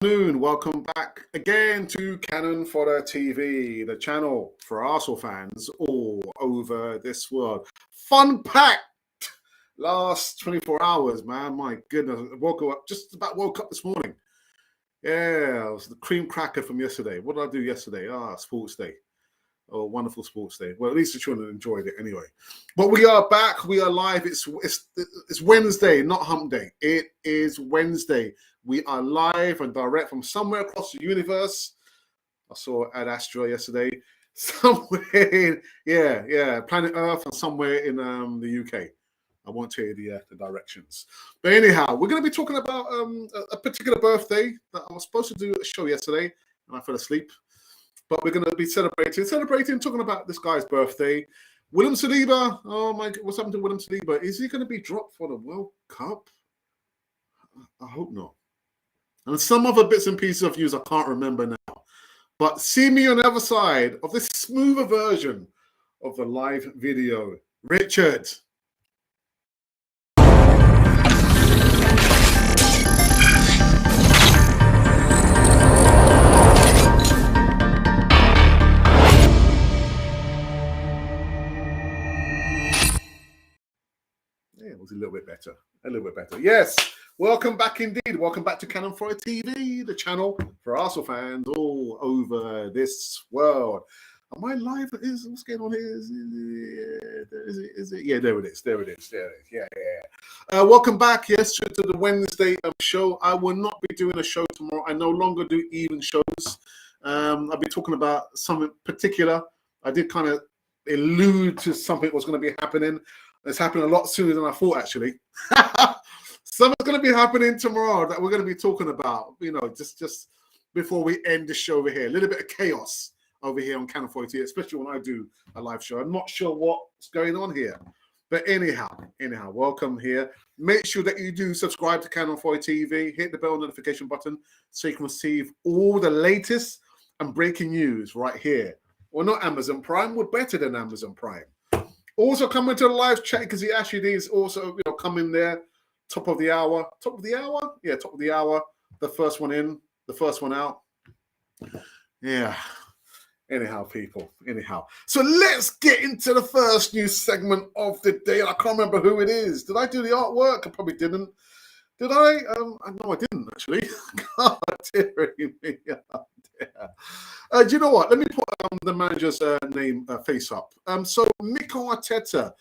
Afternoon. Welcome back again to Cannon Fodder TV, the channel for Arsenal fans all over this world. Fun packed last 24 hours, man. My goodness. Just about woke up this morning. Yeah, it was the cream cracker from yesterday. What did I do yesterday? Sports day. Oh, wonderful sports day. Well, at least the children enjoyed it anyway. But we are back. We are live. It's Wednesday, not hump day. It is Wednesday. We are live and direct from somewhere across the universe. I saw Ad Astra yesterday. Somewhere, planet Earth and somewhere in the UK. I won't tell you the directions. But anyhow, we're going to be talking about a particular birthday that I was supposed to do a show yesterday and I fell asleep. But we're going to be celebrating, talking about this guy's birthday. William Saliba. Oh my God, what's happened to William Saliba? Is he going to be dropped for the World Cup? I hope not. And some other bits and pieces of news I can't remember now. But see me on the other side of this smoother version of the live video. Richard. Yeah, it was a little bit better. Yes, welcome back indeed. Welcome back to Cannon Fodder TV, the channel for Arsenal fans all over this world. Am I live? What's going on here? Is it? Yeah, there it is. Yeah. Welcome back, yes, to the Wednesday show. I will not be doing a show tomorrow. I no longer do evening shows. I'll be talking about something particular. I did kind of allude to something that was going to be happening. It's happening a lot sooner than I thought, actually. Something's going to be happening tomorrow that we're going to be talking about, just before we end the show over here. A little bit of chaos over here on Cannon Fodder TV, especially when I do a live show. I'm not sure what's going on here. But anyhow, welcome here. Make sure that you do subscribe to Cannon Fodder TV. Hit the bell notification button so you can receive all the latest and breaking news right here. Well, not Amazon Prime. We're better than Amazon Prime. Also coming to the live chat because the Ashley is also coming there. Top of the hour. Yeah, top of the hour. The first one in, the first one out. Yeah. Anyhow, people. So let's get into the first news segment of the day. I can't remember who it is. Did I do the artwork? I probably didn't. Did I? No, I didn't actually. God, dear me. Do you know what? Let me put the manager's face up. So Mikel Arteta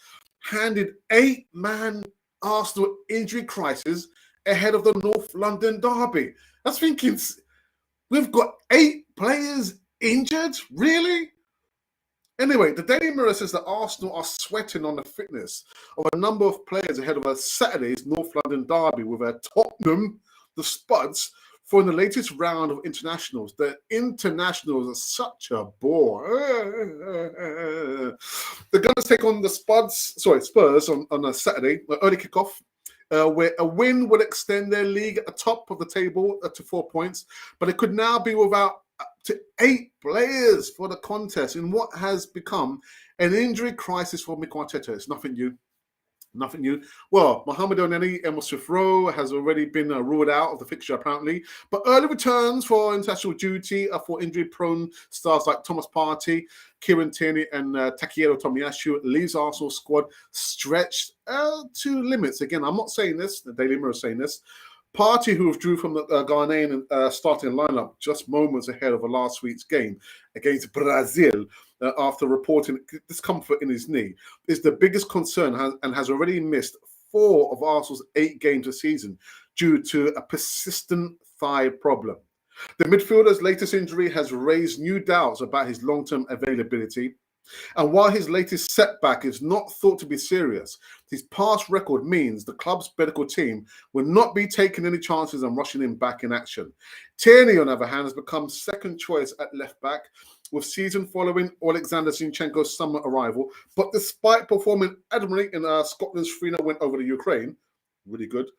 handed 8-man Arsenal injury crisis ahead of the North London derby. I was thinking, we've got 8 players injured? Really? Anyway, the Daily Mirror says that Arsenal are sweating on the fitness of a number of players ahead of a Saturday's North London derby with Tottenham, the Spuds, for the latest round of internationals. The internationals are such a bore. The Gunners take on the Spurs on a Saturday, early kickoff, where a win will extend their league at the top of the table to 4 points, but it could now be without up to 8 players for the contest in what has become an injury crisis for Mikel Arteta. It's nothing new. Well, Mohamed Elneny, Emil Smith-Rowe has already been ruled out of the fixture, apparently. But early returns for international duty for injury-prone stars like Thomas Partey, Kieran Tierney, and Takeru Tomiyasu leaves Arsenal squad stretched to limits. Again, I'm not saying this. The Daily Mirror is saying this. Partey, who withdrew from the Ghanaian starting lineup just moments ahead of last week's game against Brazil after reporting discomfort in his knee, is the biggest concern and has already missed 4 of Arsenal's 8 games this season due to a persistent thigh problem. The midfielder's latest injury has raised new doubts about his long-term availability. And while his latest setback is not thought to be serious, his past record means the club's medical team will not be taking any chances and rushing him back in action. Tierney, on the other hand, has become second choice at left back, with season following Alexander Zinchenko's summer arrival. But despite performing admirably in Scotland's 3-0 win over the Ukraine, really good,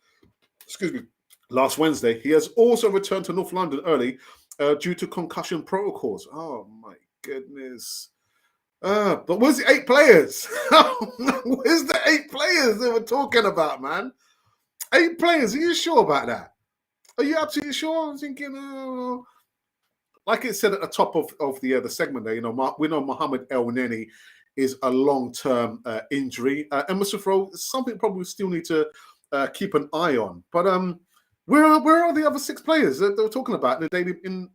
last Wednesday, he has also returned to North London early due to concussion protocols. Oh my goodness. But where's the 8 players? Where's the 8 players they were talking about, man? 8 players, are you sure about that? Are you absolutely sure? I'm thinking, like it said at the top of the segment there, we know Mohamed El Neni is a long-term injury. Emma Smith-Rowe is something probably still need to keep an eye on. But where are the other 6 players that they were talking about in the daily? Don't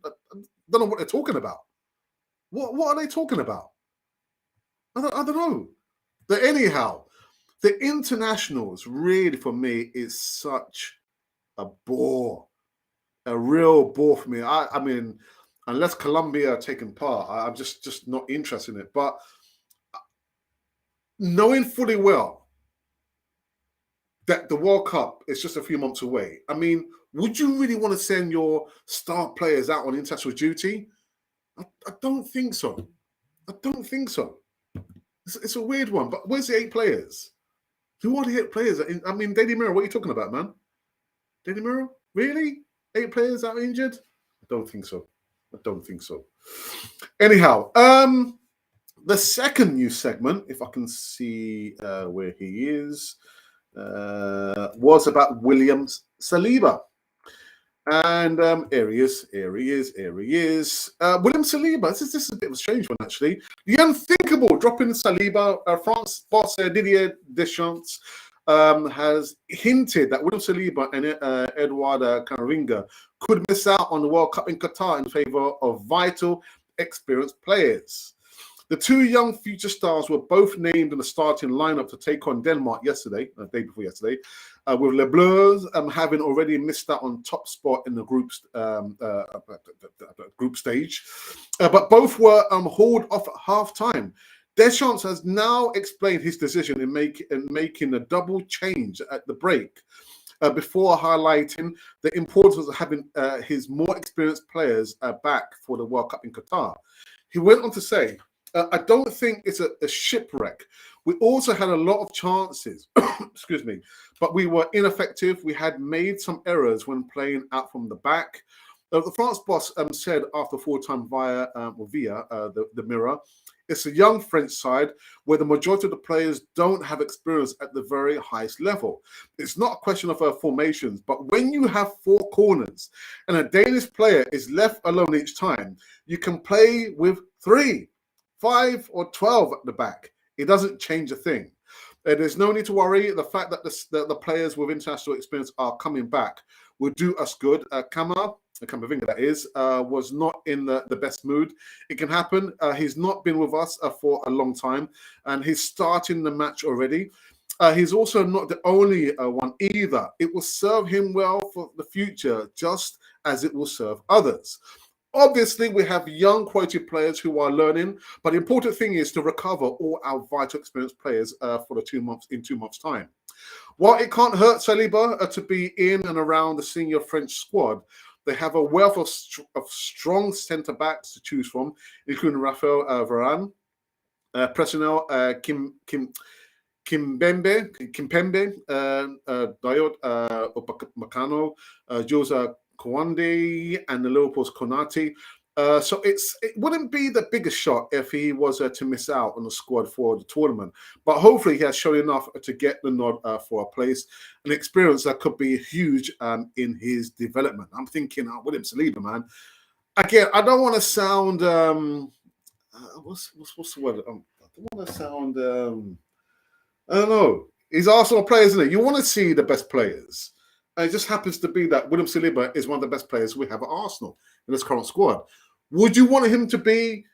know what they're talking about. What are they talking about? I don't know. But anyhow, the internationals really for me is such a bore, a real bore for me. I mean, unless Colombia are taking part, I'm just not interested in it. But knowing fully well that the World Cup is just a few months away, I mean, would you really want to send your star players out on international duty? I don't think so. I don't think so. It's a weird one. But where's the 8 players? Who are the 8 players? I mean, Daily Mirror, what are you talking about, man? Daily Mirror? Really? 8 players that are injured? I don't think so. I don't think so. Anyhow, the second news segment, if I can see where he is, was about William Saliba. And here he is. William Saliba, this is a bit of a strange one, actually. The unthinkable dropping Saliba. France boss Didier Deschamps has hinted that William Saliba and Edouard Camavinga could miss out on the World Cup in Qatar in favour of vital, experienced players. The 2 young future stars were both named in the starting lineup to take on Denmark yesterday, the day before yesterday, with Les Bleus having already missed out on top spot in the group stage. But both were hauled off at half-time. Deschamps has now explained his decision in making a double change at the break before highlighting the importance of having his more experienced players back for the World Cup in Qatar. He went on to say, I don't think it's a shipwreck. We also had a lot of chances, excuse me, but we were ineffective. We had made some errors when playing out from the back. The France boss said after full-time via the Mirror, it's a young French side where the majority of the players don't have experience at the very highest level. It's not a question of formations, but when you have 4 corners and a Danish player is left alone each time, you can play with 3, 5 or 12 at the back. It doesn't change a thing. There's no need to worry. The fact that the players with international experience are coming back will do us good. Camavinga, that is, was not in the best mood. It can happen. He's not been with us for a long time, and he's starting the match already. He's also not the only one either. It will serve him well for the future, just as it will serve others. Obviously, we have young quality players who are learning, but the important thing is to recover all our vital experienced players for the 2 months in 2 months' time. While it can't hurt Saliba to be in and around the senior French squad, they have a wealth of strong centre backs to choose from, including Raphael Varane, Presnel Kimpembe, Dayot Upamecano, Jose Kouande, and the Liverpool's Konate. So it wouldn't be the biggest shot if he was to miss out on the squad for the tournament. But hopefully he has shown enough to get the nod for a place, an experience that could be huge in his development. I'm thinking, William Saliba, man. Again, I don't want to sound what's the word? I don't want to sound I don't know. He's Arsenal players, isn't it? You want to see the best players. And it just happens to be that William Saliba is one of the best players we have at Arsenal in this current squad. Would you want him to be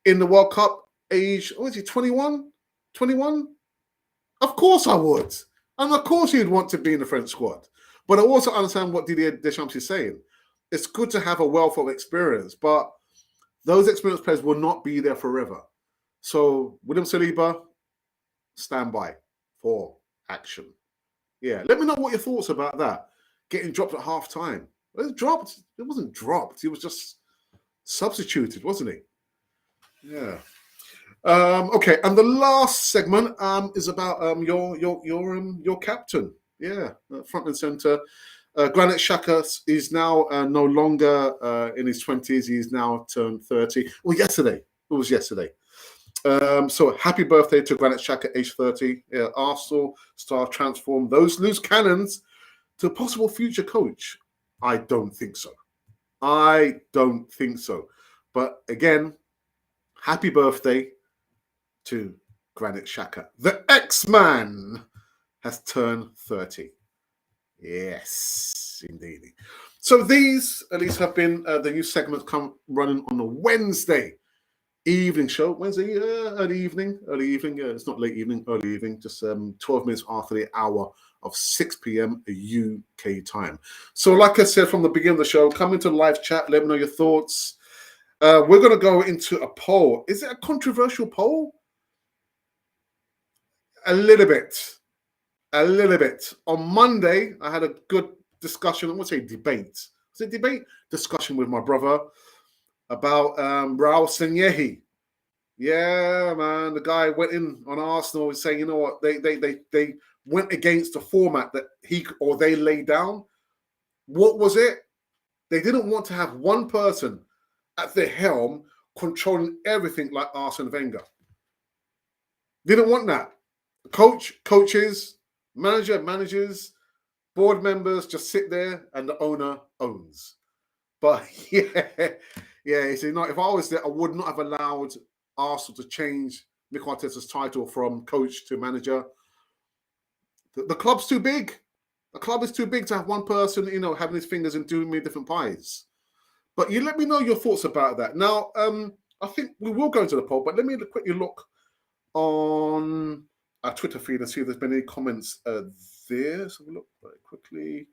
in the World Cup age? What is he, 21? 21? Of course I would. And of course he'd want to be in the French squad. But I also understand what Didier Deschamps is saying. It's good to have a wealth of experience, but those experienced players will not be there forever. So William Saliba, stand by for action. Yeah, let me know what your thoughts about that. Getting dropped at half time. It was dropped. It wasn't dropped. He was just substituted, wasn't he? Yeah. Okay, and the last segment is about your captain. Yeah, front and center. Granit Xhaka is now no longer in his 20s. He's now turned 30. Well, yesterday. It was yesterday. So happy birthday to Granit Xhaka, age 30. Arsenal star transformed those loose cannons to a possible future coach. I don't think so. I don't think so. But again, happy birthday to Granit Xhaka. The X-Man has turned 30. Yes, indeed. So these, at least, have been the new segments come running on a Wednesday evening show. Wednesday, early evening. It's not late evening, early evening. Just 12 minutes after the hour of 6 p.m. UK time. So like I said from the beginning of the show, come into live chat. Let me know your thoughts. We're going to go into a poll. Is it a controversial poll? A little bit. On Monday, I had a good discussion. I won't say debate. Was it debate? Discussion with my brother about Raul Sanyehi. Yeah, man. The guy went in on Arsenal and saying, you know what, they went against the format that they laid down. What was it? They didn't want to have one person at the helm controlling everything like Arsene Wenger. Didn't want that. Coaches, managers, board members just sit there and the owner owns. But yeah. You see, no, if I was there, I would not have allowed Arsenal to change Mikel Arteta's title from coach to manager. The club's too big. The club is too big to have one person, having his fingers in doing many different pies. But you let me know your thoughts about that. Now, I think we will go into the poll, but let me quickly look on our Twitter feed and see if there's been any comments there. So we'll look very quickly.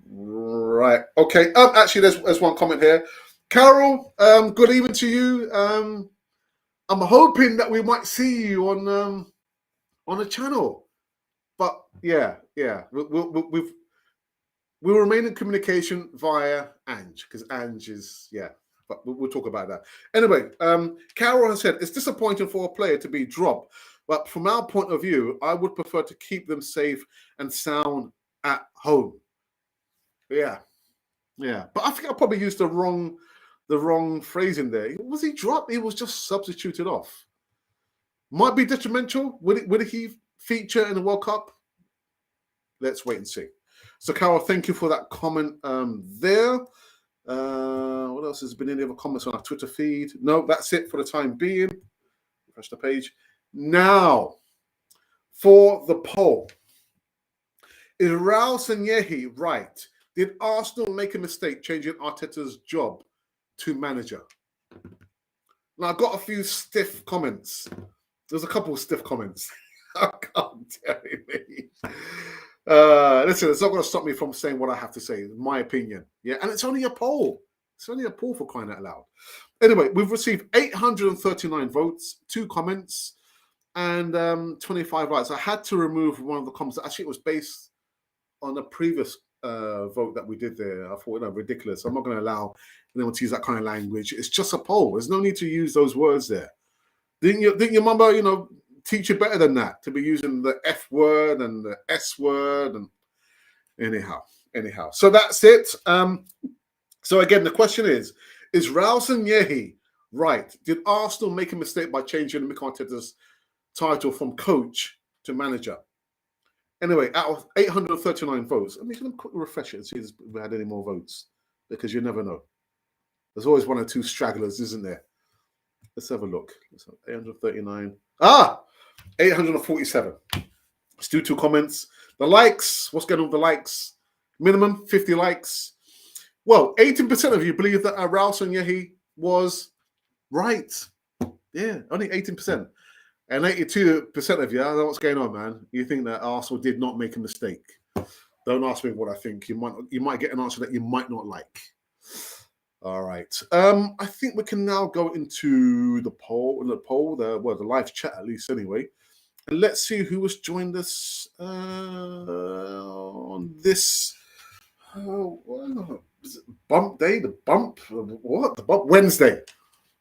Right. Okay. Actually, there's one comment here. Carol, good evening to you. I'm hoping that we might see you on a channel. But yeah. We'll remain in communication via Ange, because Ange is, but we'll talk about that. Anyway, Carol has said, it's disappointing for a player to be dropped, but from our point of view, I would prefer to keep them safe and sound at home. Yeah. But I think I probably used the wrong phrasing there. Was he dropped? He was just substituted off. Might be detrimental. Would he feature in the World Cup? Let's wait and see. So, Carol, thank you for that comment there. What else has been any other comments on our Twitter feed? No, that's it for the time being. Refresh the page. Now, for the poll. Is Raul Sanyehi right? Did Arsenal make a mistake changing Arteta's job to manager? Now, I got a few stiff comments. There's a couple of stiff comments. I can't tell me. Listen, it's not going to stop me from saying what I have to say. My opinion. Yeah, and it's only a poll. It's only a poll, for crying out loud. Anyway, we've received 839 votes, 2 comments, and 25 likes. I had to remove one of the comments. Actually, it was based on a previous vote that we did there. I thought, ridiculous. I'm not going to allow anyone to use that kind of language. It's just a poll. There's no need to use those words there. Didn't your mama, teach you better than that, to be using the F word and the S word? And anyhow. So that's it. So again, the question is Raul Sanyehi right? Did Arsenal make a mistake by changing Mikel Arteta's title from coach to manager? Anyway, out of 839 votes, I'm going to quickly refresh it and see if we had any more votes, because you never know. There's always one or two stragglers, isn't there? Let's have a look. 839. 847. Let's do 2 comments. The likes. What's going on with the likes? Minimum 50 likes. Well, 18% of you believe that Raul Sanyehi was right. Yeah, only 18%. And 82% of you, I don't know what's going on, man. You think that Arsenal did not make a mistake. Don't ask me what I think. You might get an answer that you might not like. All right. I think we can now go into the poll, the live chat at least anyway. And let's see who has joined us on this bump day, the bump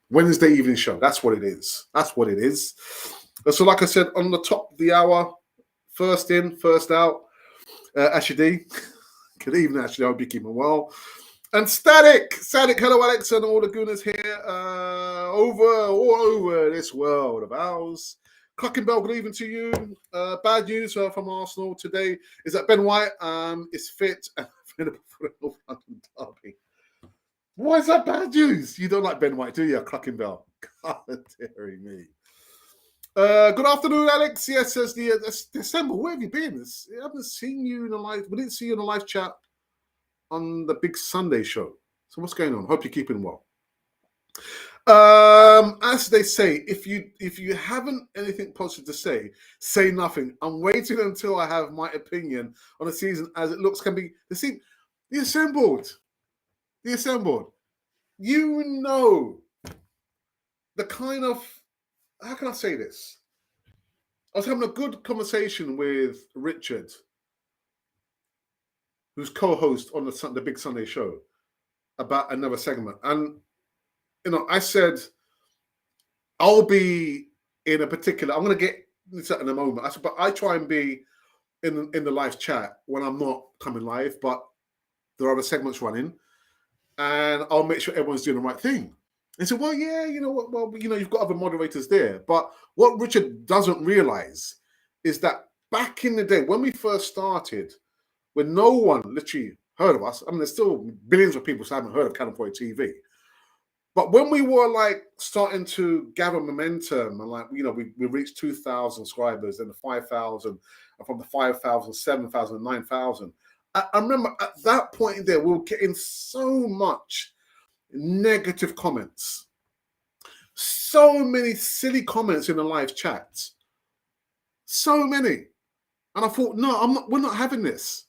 Wednesday evening show. That's what it is. So like I said, on the top of the hour, first in, first out, Ashley D. Good evening, Ashley. I hope you're keeping well. And Static, hello Alex and all the gooners here all over this world of ours. Clucking Bell, good evening to you. Bad news from Arsenal today is that Ben White is fit and available for the North London derby. Why is that bad news? You don't like Ben White, do you, Clucking Bell? God, dearie me. Good afternoon, Alex. Yes, says the December. Where have you been? I haven't seen you in a live. We didn't see you in a live chat on the big Sunday show. So what's going on? Hope you're keeping well. As they say, if you haven't anything positive to say nothing. I'm waiting until I have my opinion on the season as it looks can be. The assembled. You know the kind of, how can I say this? I was having a good conversation with Richard, who's co-host on the big Sunday show, about another segment, and I said I'll be in a particular. I'm going to get this in a moment. I said, but I try and be in the live chat when I'm not coming live, but there are other segments running, and I'll make sure everyone's doing the right thing. And so, well, yeah, you know what? Well, you've got other moderators there. But what Richard doesn't realize is that back in the day, when we first started, when no one literally heard of us, I mean, there's still billions of people who haven't heard of Cannon Point TV. But when we were like starting to gather momentum and like, we reached 2,000 subscribers and the 5,000, and from the 5,000, 7,000, 9,000. I remember at that point in there, we were getting so much negative comments, so many silly comments in the live chats, so many. And I thought, no, we're not having this.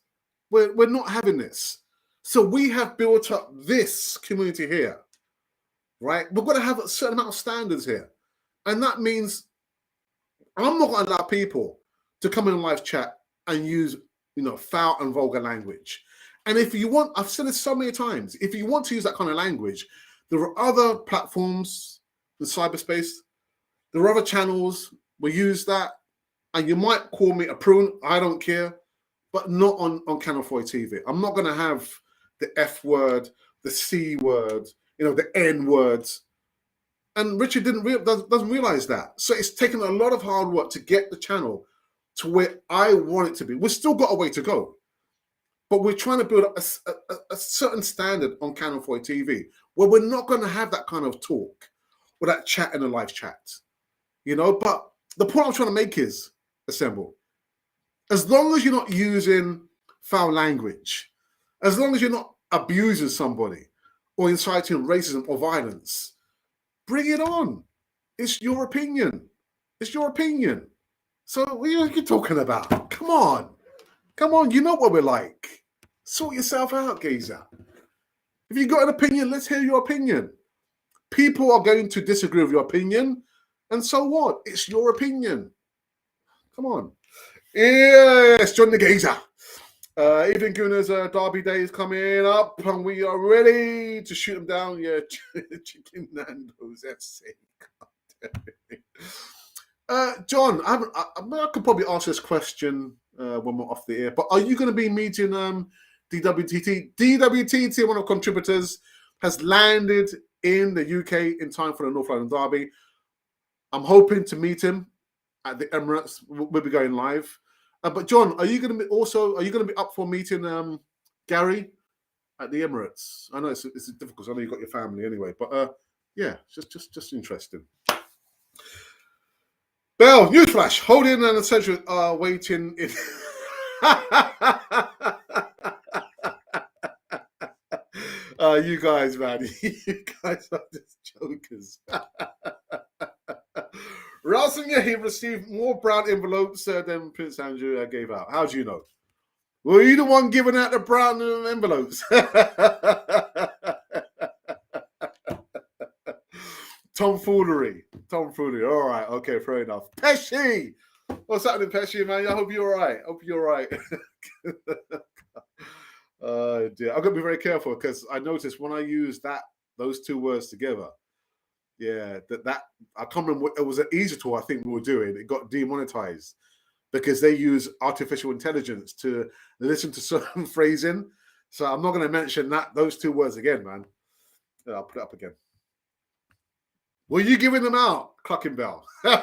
We're not having this. So we have built up this community here, right? We're going to have a certain amount of standards here. And that means I'm not going to allow people to come in a live chat and use, foul and vulgar language. And if you want, I've said this so many times, if you want to use that kind of language, there are other platforms in cyberspace, there are other channels we use that, and you might call me a prune, I don't care, but not on Canal 4 TV. I'm not going to have the F word, the C word, the N words. And Richard doesn't realize that. So it's taken a lot of hard work to get the channel to where I want it to be. We've still got a way to go. But we're trying to build up a certain standard on Canal 4 TV where we're not going to have that kind of talk or that chat in a live chat. But the point I'm trying to make is, Assemble, as long as you're not using foul language, as long as you're not abusing somebody or inciting racism or violence, bring it on. It's your opinion. It's your opinion. So what are you talking about? Come on. You know what we're like. Sort yourself out, geezer. If you've got an opinion, let's hear your opinion. People are going to disagree with your opinion, and so what? It's your opinion. Come on. Yes, John the Geezer. Evening Gooners, Derby Day is coming up, and we are ready to shoot them down. Yeah, Chicken Nando's FC. John, I could probably answer this question when we're off the air, but are you going to be meeting DWTT? DWTT, one of the contributors, has landed in the UK in time for the North London Derby. I'm hoping to meet him at the Emirates. We'll be going live. But John, are you going to be up for meeting Gary at the Emirates? I know it's difficult. I know you've got your family anyway, but yeah, just interesting. Bell, newsflash, holding and essential are waiting in. You guys, man, you guys are just jokers. Ransomware, he received more brown envelopes than Prince Andrew gave out. How do you know? Were you the one giving out the brown envelopes? Tomfoolery. All right. Okay. Fair enough. Pesci. What's happening, Pesci, man? I hope you're all right. Oh, dear. I've got to be very careful because I noticed when I use those two words together, yeah, that I can't remember. It was an easy tool I think we were doing. It got demonetized because they use artificial intelligence to listen to certain phrasing. So I'm not going to mention those two words again, man. I'll put it up again. Were you giving them out, Cluckenbell? I've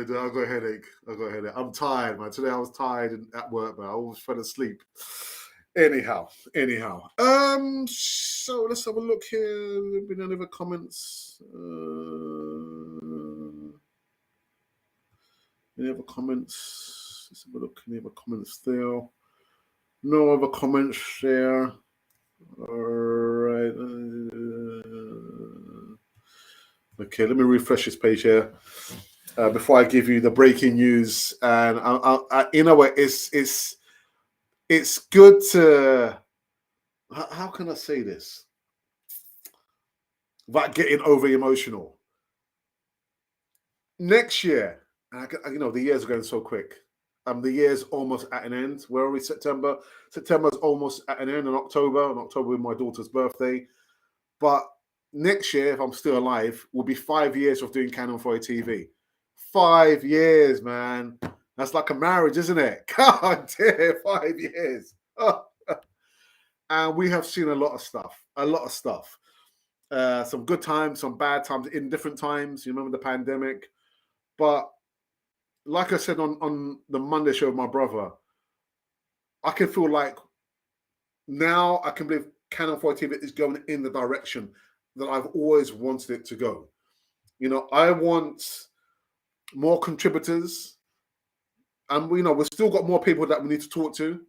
got a headache. I'm tired, man. Today I was tired at work, man. I almost fell asleep. Anyhow. So let's have a look here. Have there been any other comments? Any other comments? Let's have a look. Any other comments there? No other comments there. All right. Okay, let me refresh this page here before I give you the breaking news. And you know what? It's good to. How can I say this without getting over emotional? Next year, you know, the years are going so quick. The year's almost at an end. Where are we? September. September's almost at an end. In October is my daughter's birthday. But next year, if I'm still alive, will be 5 years of doing Canon 4 TV. 5 years, man. That's like a marriage, isn't it? God damn, 5 years. Oh. And we have seen a lot of stuff. Some good times, some bad times, in different times. You remember the pandemic. But like I said on the Monday show with my brother, I can feel like now I can believe Canon 4 TV is going in the direction that I've always wanted it to go. You know, I want more contributors. And, you know, we've still got more people that we need to talk to.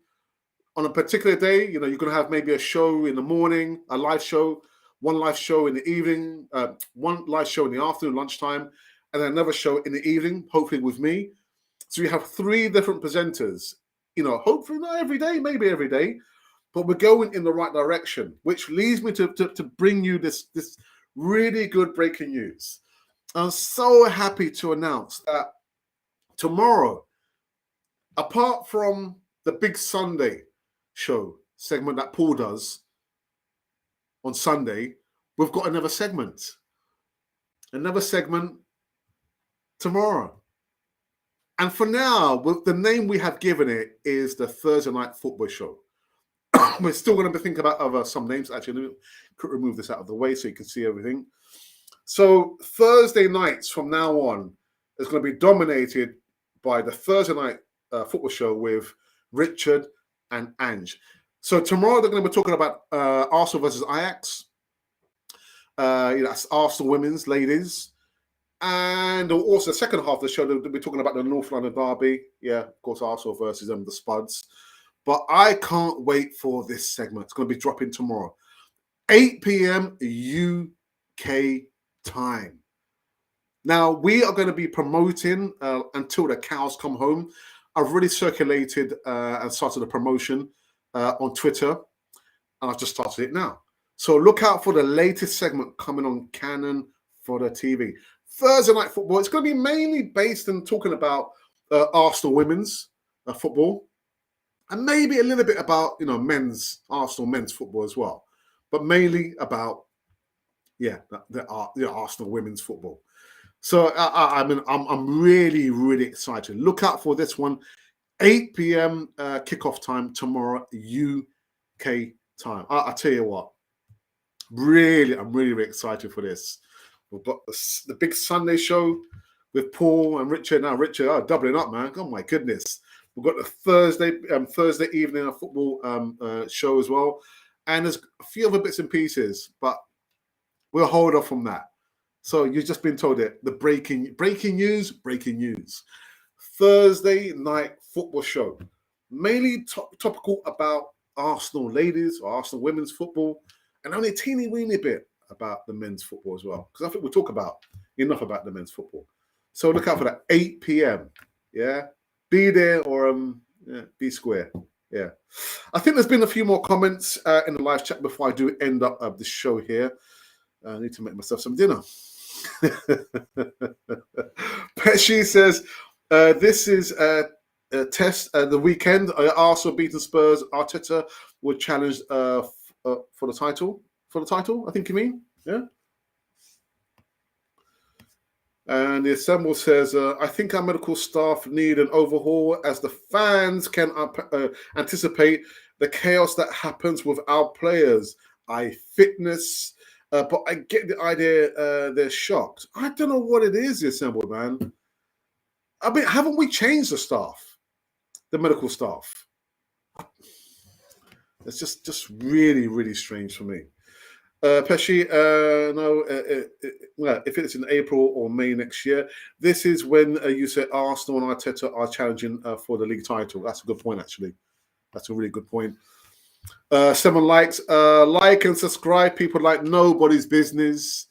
On a particular day, you know, you're going to have maybe a show in the morning, a live show, one live show in the evening, one live show in the afternoon, lunchtime, and then another show in the evening, hopefully with me. So you have 3 different presenters, you know, hopefully not every day, maybe every day, but we're going in the right direction, which leads me to bring you this really good breaking news. I'm so happy to announce that tomorrow, apart from the Big Sunday show segment that Paul does on Sunday, we've got another segment tomorrow. And for now, with the name we have given it is the Thursday Night Football Show. We're still going to be thinking about some names. Actually, let me remove this out of the way so you can see everything. So Thursday nights from now on is going to be dominated by the Thursday Night Football Show with Richard and Ange. So tomorrow they're going to be talking about Arsenal versus Ajax. That's Arsenal women's, ladies. And also the second half of the show, they'll be talking about the North London derby. Yeah, of course, Arsenal versus the Spuds. But I can't wait for this segment. It's going to be dropping tomorrow. 8 p.m. UK time. Now, we are going to be promoting until the cows come home. I've already circulated and started a promotion on Twitter, and I've just started it now. So look out for the latest segment coming on Canon for the TV. Thursday Night Football, it's going to be mainly based in talking about Arsenal women's football, and maybe a little bit about, you know, Arsenal men's football as well, but mainly about, the Arsenal women's football. So I'm really, really excited. Look out for this one, 8 p.m. Kickoff time tomorrow, UK time. I tell you what, I'm really excited for this. We've got the big Sunday show with Paul and Richard. Now Richard, doubling up, man. Oh my goodness. We've got the Thursday evening football show as well, and there's a few other bits and pieces, but we'll hold off from that. So you've just been told it. The breaking news. Thursday night football show, mainly topical about Arsenal ladies or Arsenal women's football, and only a teeny weeny bit about the men's football as well, because I think we'll talk about enough about the men's football. So look out for that 8 p.m. Yeah, be there or be square. Yeah, I think there's been a few more comments in the live chat before I do end up the show here. I need to make myself some dinner. Pesci says, this is a test the weekend. Arsenal beaten Spurs. Arteta will challenge for the title. For the title, I think you mean? Yeah. And the Assemble says, I think our medical staff need an overhaul as the fans can anticipate the chaos that happens with our players, fitness. But I get the idea they're shocked. I don't know what it is, assembled, man. I mean, haven't we changed the staff, the medical staff? It's just really, really strange for me. Pesci, no, well, if it's in April or May next year, this is when you said Arsenal and Arteta are challenging for the league title. That's a good point, actually. That's a really good point. 7 likes. Like and subscribe, people like nobody's business.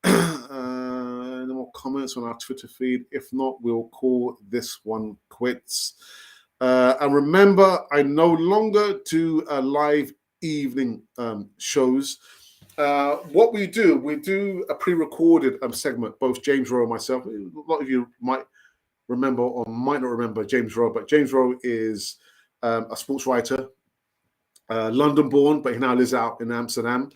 Any more comments on our Twitter feed? If not, we'll call this one quits. And remember, I no longer do live evening shows. What we do a pre-recorded segment, both James Rowe and myself. A lot of you might remember or might not remember James Rowe, but James Rowe is a sports writer, London-born, but he now lives out in Amsterdam.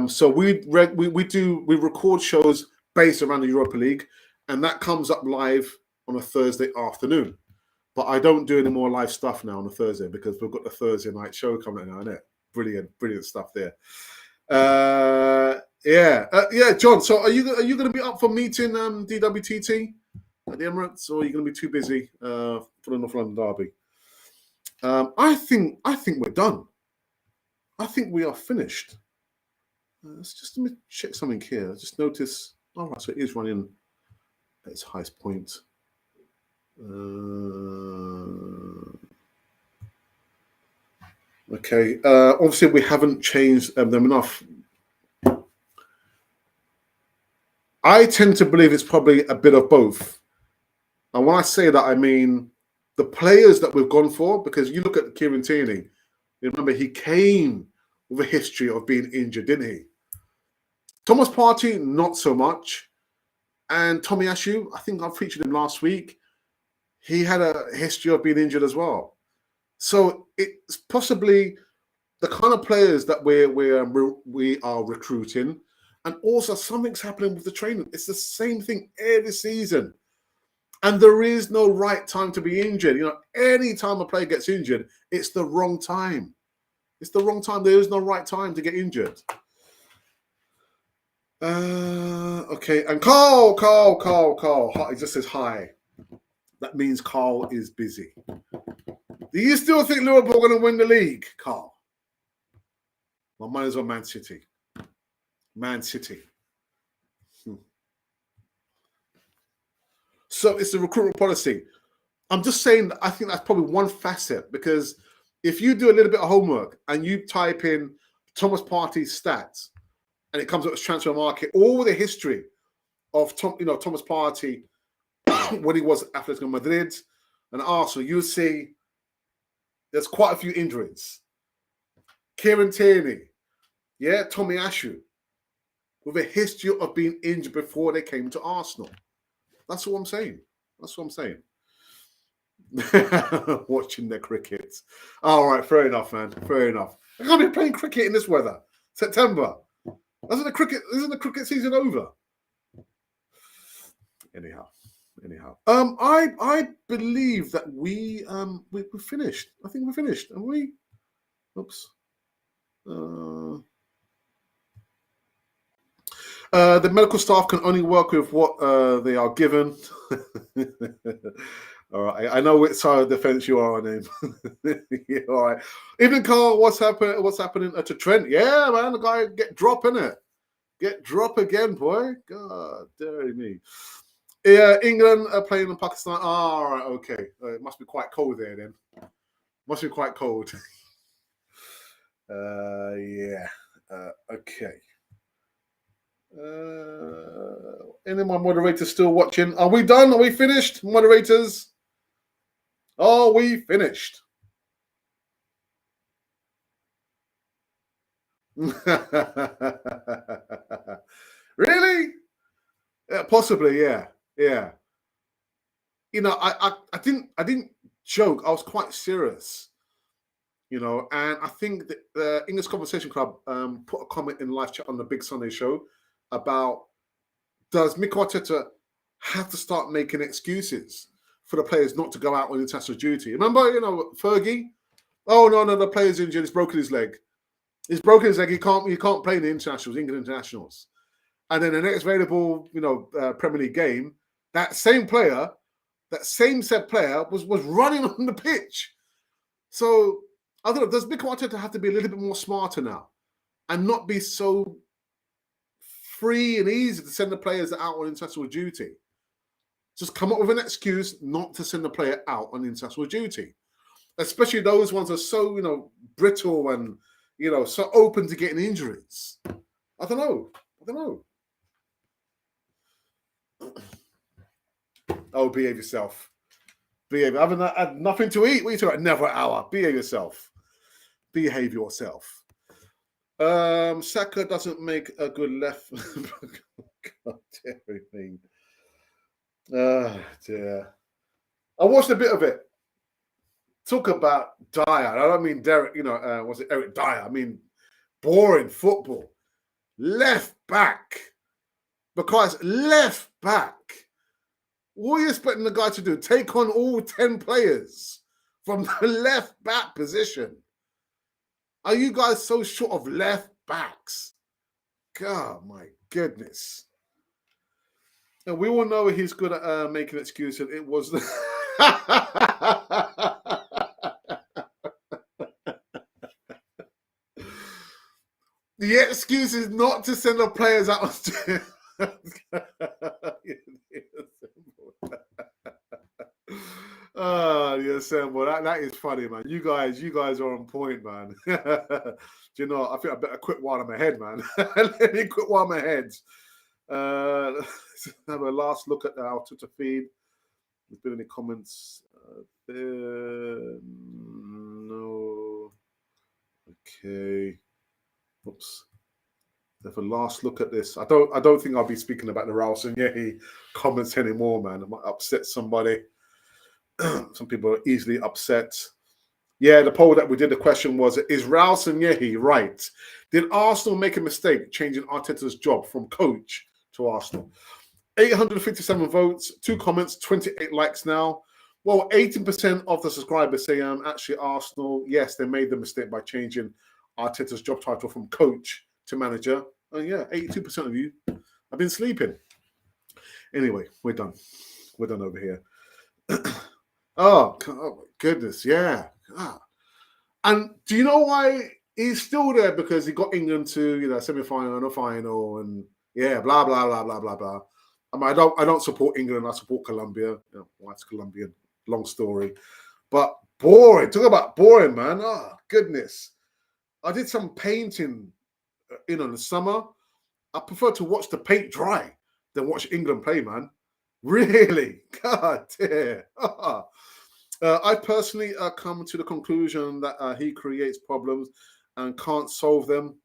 So we record shows based around the Europa League, and that comes up live on a Thursday afternoon. But I don't do any more live stuff now on a Thursday because we've got the Thursday night show coming out, isn't it? Brilliant stuff there. Yeah, John. So are you going to be up for meeting DWTT at the Emirates, or are you going to be too busy for the North London derby? I think we're done. I think we are finished. Let me check something here. I just notice. All right, so it is running at its highest point. Okay. Obviously, we haven't changed them enough. I tend to believe it's probably a bit of both. And when I say that, I mean the players that we've gone for, because you look at Kieran Tierney, you remember he came with a history of being injured, didn't he? Thomas Partey, not so much. And Tomiyasu, I think I featured him last week. He had a history of being injured as well. So it's possibly the kind of players that we are recruiting. And also something's happening with the training. It's the same thing every season. And there is no right time to be injured. You know, any time a player gets injured, it's the wrong time. It's the wrong time. There is no right time to get injured. Okay. And Carl. He just says hi. That means Carl is busy. Do you still think Liverpool are going to win the league, Carl? My mind is on Man City. Man City. So it's the recruitment policy. I'm just saying that I think that's probably one facet, because if you do a little bit of homework and you type in Thomas Partey's stats and it comes up as transfer market, all the history of Thomas Partey when he was at Atletico Madrid and Arsenal, you'll see there's quite a few injuries. Kieran Tierney, Tomiyasu, with a history of being injured before they came to Arsenal. That's what I'm saying. Watching the cricket. All right, fair enough, man. Fair enough. I can't be playing cricket in this weather. September. Isn't the cricket season over? Anyhow. I believe that we finished. I think we finished. And we. Oops. The medical staff can only work with what they are given. All right, I know which side of the fence you are on him. Yeah, all right. Even Carl, what's happening to Trent? Yeah, man, the guy get drop in it. Get drop again, boy. God, dare me. Yeah, England are playing in Pakistan. All right, okay. It must be quite cold there then. Must be quite cold. Yeah. Okay. Any of my moderators still watching? Are we done? Are we finished, moderators? Are we finished? Really? Yeah, possibly, yeah. You know, I didn't joke. I was quite serious. You know, and I think that the English Conversation Club put a comment in live chat on the Big Sunday show about, does Mikel Arteta have to start making excuses for the players not to go out on international duty? Remember, Fergie Oh no, the player's injured. He's broken his leg. He's broken his leg. He can't play in the internationals, England internationals. And then the next available, Premier League game, that same player, that same said player was running on the pitch. So I don't know. Does Mikel Arteta have to be a little bit more smarter now, and not be so free and easy to send the players out on international duty? Just come up with an excuse not to send the player out on international duty, especially those ones that are so brittle and so open to getting injuries. I don't know. Oh, behave yourself. Behave. I haven't had nothing to eat. What are you talking about? Never an hour. Behave yourself. Behave yourself. Saka doesn't make a good left. God, everything. Dear. I watched a bit of it. Talk about Dyer. I don't mean Derek, was it Eric Dyer? I mean boring football. Left back. Because left back. What are you expecting the guy to do? Take on all 10 players from the left back position? Are you guys so short of left backs? God, my goodness. And we all know he's good at making excuses. It was the... The excuse is not to send the players out. The assemble. That is funny, man. You guys are on point, man. Do you know? I think I better quit while I'm ahead, man. Let me quit while I'm ahead. Let's have a last look at our Twitter feed. There's been any comments? No. Okay. Oops. Have a last look at this. I don't think I'll be speaking about the Ralston Yehi comments anymore, man. I might upset somebody. Some people are easily upset. Yeah, the poll that we did, the question was, is Ralston Yehi right? Did Arsenal make a mistake changing Arteta's job from coach to Arsenal? 857 votes, 2 comments, 28 likes now. Well, 18% of the subscribers say actually Arsenal, yes, they made the mistake by changing Arteta's job title from coach to manager. And yeah, 82% of you have been sleeping. Anyway, we're done. We're done over here. Oh my goodness, yeah. And do you know why he's still there? Because he got England to semi-final and a final, and yeah, blah blah blah blah blah blah. I mean, I don't support England. I support Colombia. Wife's Colombian. Long story, but boring. Talk about boring, man. Oh goodness. I did some painting in the summer. I prefer to watch the paint dry than watch England play, man. Really? God dear. I personally come to the conclusion that he creates problems and can't solve them.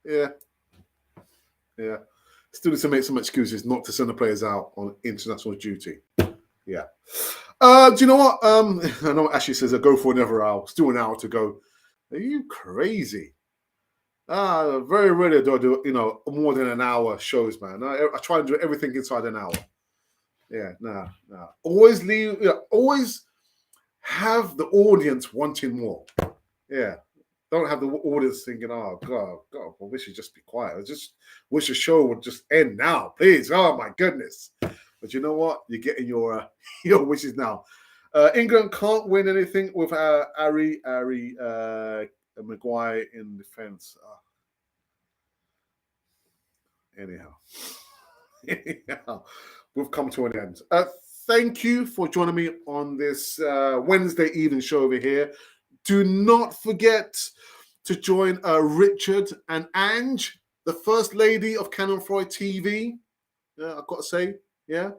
Yeah. Still need to make some excuses not to send the players out on international duty. Yeah. Do you know what? I know Ashley says, go for another hour. Still an hour to go. Are you crazy? Very rarely do I do, more than an hour shows, man. I try and do everything inside an hour. Yeah, nah. Always always have the audience wanting more. Yeah. Don't have the audience thinking, oh, God, I wish you'd just be quiet. I just wish the show would just end now, please. Oh, my goodness. But you know what? You're getting your wishes now. England can't win anything with Harry Maguire in defence. Anyhow, we've come to an end. Thank you for joining me on this Wednesday evening show over here. Do not forget to join Richard and Ange, the First Lady of Cannon Freud TV. Yeah, I've got to say, yeah,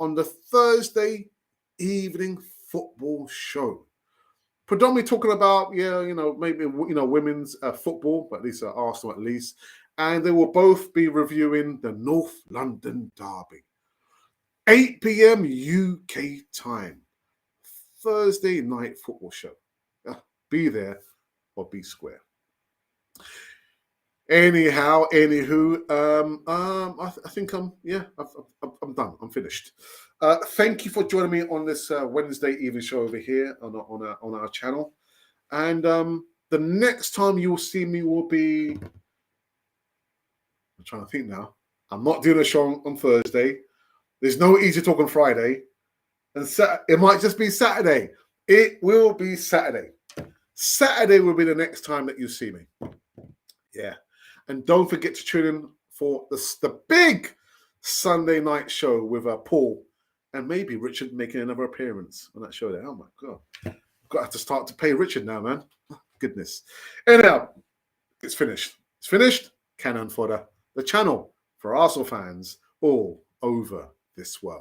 on the Thursday evening football show. Predominantly talking about, maybe, women's football, but at least Arsenal at least. And they will both be reviewing the North London Derby. 8 p.m. UK time. Thursday night football show. Be there or be square. Anyhow, anywho, I think I'm done. I'm finished. Thank you for joining me on this Wednesday evening show over here on our channel. And the next time you will see me will be, I'm trying to think now. I'm not doing a show on Thursday. There's no Easy Talk on Friday. And it might just be Saturday. It will be Saturday. Saturday will be the next time that you see me. Yeah. And don't forget to tune in for the big Sunday night show with Paul and maybe Richard making another appearance on that show there. Oh my God. I've got to start to pay Richard now, man. Goodness. Anyhow, it's finished. It's finished. Cannon Fodder, the channel for Arsenal fans all over this world.